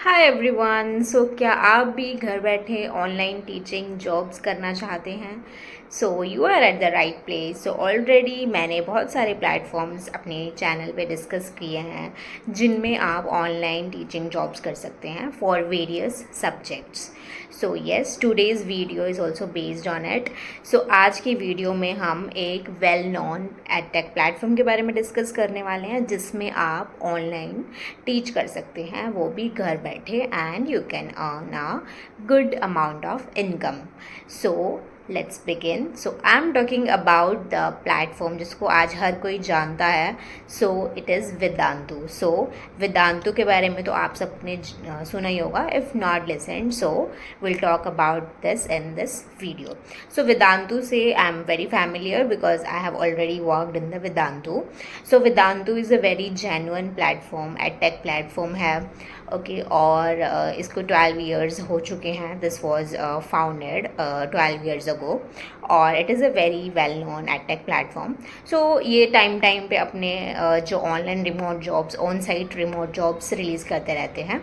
Hi everyone. क्या आप भी घर बैठे ऑनलाइन टीचिंग जॉब्स करना चाहते हैं? You are at the right place. Already मैंने बहुत सारे प्लेटफॉर्म्स अपने चैनल पे डिस्कस किए हैं जिनमें आप ऑनलाइन टीचिंग जॉब्स कर सकते हैं for various subjects. Yes, today's video is also based on it. आज की वीडियो में हम एक वेल नोन एडटेक प्लेटफॉर्म के बारे में डिस्कस करने वाले हैं जिसमें आप ऑनलाइन टीच कर सकते हैं, वो भी घर बैठे, and you can earn a good amount of income. So let's begin. I am talking about the platform जिसको आज हर कोई जानता है। It is Vedantu. वेदांतु के बारे में तो आप सबने सुना ही होगा, if not listen. Will talk about this in this video. Vedantu से I am very familiar because I have already worked in the Vedantu. Vedantu is a very genuine platform, edtech platform है। और इसको 12 ईयर्स हो चुके हैं। This was founded 12 years ago, और it is a very well known edtech platform. ये time पे अपने जो online remote jobs, on site remote jobs release करते रहते हैं।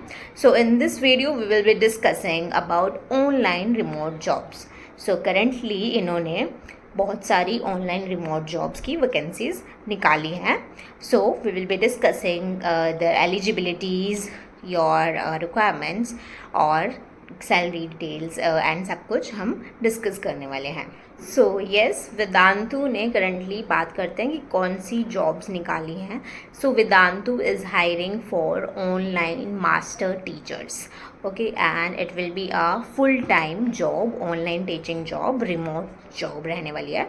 In this video we will be discussing about online remote jobs. Currently इन्होंने बहुत सारी ऑनलाइन रिमोट जॉब्स की वैकेंसीज निकाली हैं। We will be discussing the eligibilities, your requirements और सैलरी डिटेल्स एंड सब कुछ हम डिस्कस करने वाले हैं। येस, वेदांतु ने करंटली बात करते हैं कि कौन सी जॉब्स निकाली हैं। Vedantu is hiring for online master teachers, and it will be a full time job, online teaching job, remote job रहने वाली है।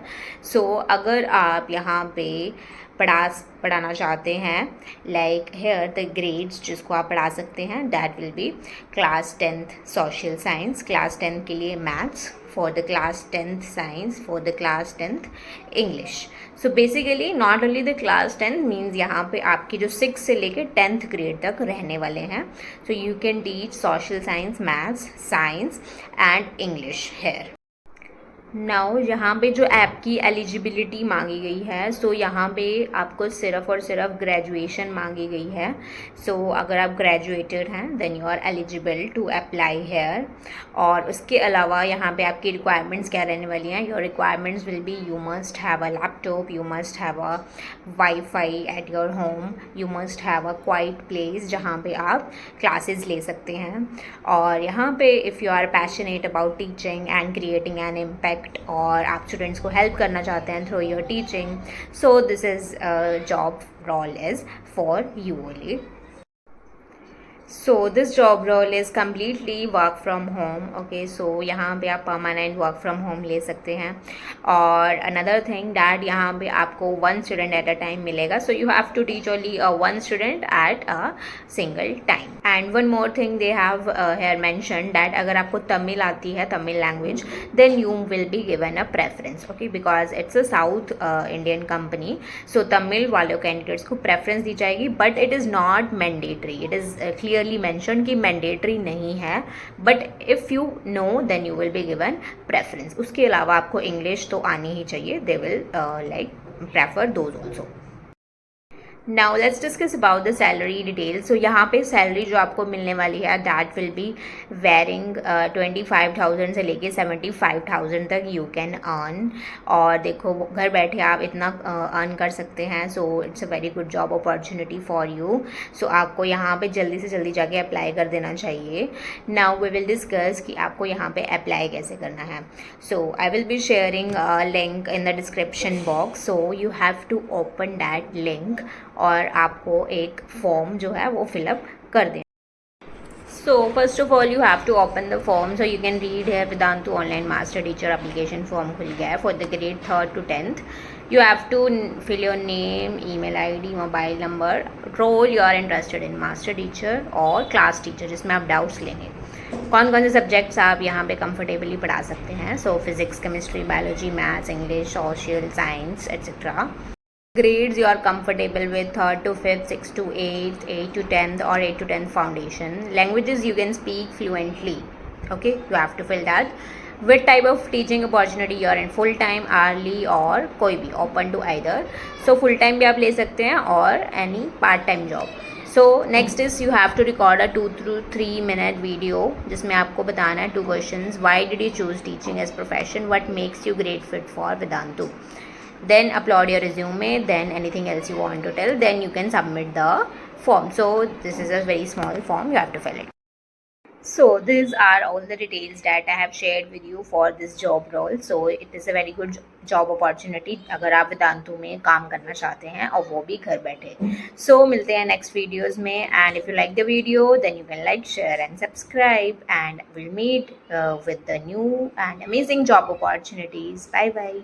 अगर आप यहाँ पे पढ़ाना चाहते हैं, लाइक हेयर द ग्रेड्स जिसको आप पढ़ा सकते हैं, that will be class 10th social science, class 10th के लिए maths, for the class 10th science, for the class 10th English. Basically not only the class 10th means यहाँ पे आपकी जो 6 से लेकर 10th ग्रेड तक रहने वाले हैं। You can teach social science, maths, science and English here. Now यहाँ पे जो ऐप की एलिजिबिलिटी मांगी गई है, यहाँ पे आपको सिर्फ और सिर्फ ग्रेजुएशन मांगी गई है। अगर आप ग्रेजुएटेड हैं then you are eligible to apply here. और उसके अलावा यहाँ पे आपकी रिक्वायरमेंट्स क्या रहने वाली हैं? Your requirements will be you must have a laptop, you must have a wifi at your home, you must have a quite place जहाँ पे आप क्लासेस ले सकते हैं। और यहाँ पे if you are passionate about teaching and creating an impact, और आप स्टूडेंट्स को हेल्प करना चाहते हैं through your teaching, this is job role is for you only. This job role is completely work from home. यहाँ पे आप permanent work from home ले सकते हैं। और अनदर थिंग डैट यहाँ पे आपको 1 स्टूडेंट एट अ टाइम मिलेगा। You have to teach only 1 student at a single time. And one more thing they have here mention that अगर आपको तमिल आती है, Tamil language, then you will be given a preference, because it's a South Indian company. Tamil वाले candidates को preference दी जाएगी, but it is not mandatory. It is clearly mention कि mandatory नहीं है, but if you know then you will be given preference. उसके अलावा आपको इंग्लिश तो आनी ही चाहिए। They will like prefer those also. Now let's discuss about the salary detail. यहाँ पे सैलरी जो आपको मिलने वाली है दैट विल बी वेरिंग 25,000 से लेके 75,000 तक यू कैन अर्न। और देखो, घर बैठे आप इतना अर्न कर सकते हैं। It's a very good job opportunity for you. आपको यहाँ पे जल्दी से जल्दी जाके अप्लाई कर देना चाहिए। नाउ वी विल डिस्कस कि आपको यहाँ पे अप्लाई कैसे करना है। I will be sharing link in the description box. You have to open that link और आपको एक फॉर्म जो है वो फिलअप कर दें। First of all you have to open the form. You can read है Vedantu online master teacher application form खुल गया है for the grade 3rd to 10th। You have to fill your name, email ID, mobile number, role you are interested in, master teacher और class teacher जिसमें आप doubts लेंगे। कौन कौन से सब्जेक्ट्स आप यहाँ पे कंफर्टेबली पढ़ा सकते हैं? Physics, chemistry, biology, maths, English, social science etcetera. Grades you are comfortable with 3rd to 5th, 6th to 8th, 8th to 10th or 8th to 10th foundation. Languages you can speak fluently. You have to fill that. What type of teaching opportunity you are in? Full time, hourly और कोई भी, open to either. Full time भी आप ले सकते हैं और any part time job. So next is you have to record a 2 to 3 minute video जिसमें आपको बताना है 2 questions. Why did you choose teaching as profession, what makes you great fit for Vedantu. Then upload your resume, then anything else you want to tell, then you can submit the form. So this is a very small form, you have to fill it. So these are all the details that I have shared with you for this job role. So it is a very good job opportunity अगर आप वेदांतु में काम करना चाहते हैं और वो भी घर बैठे. So मिलते हैं next videos में, and if you like the video then you can like, share and subscribe, and we'll meet with the new and amazing job opportunities. Bye bye.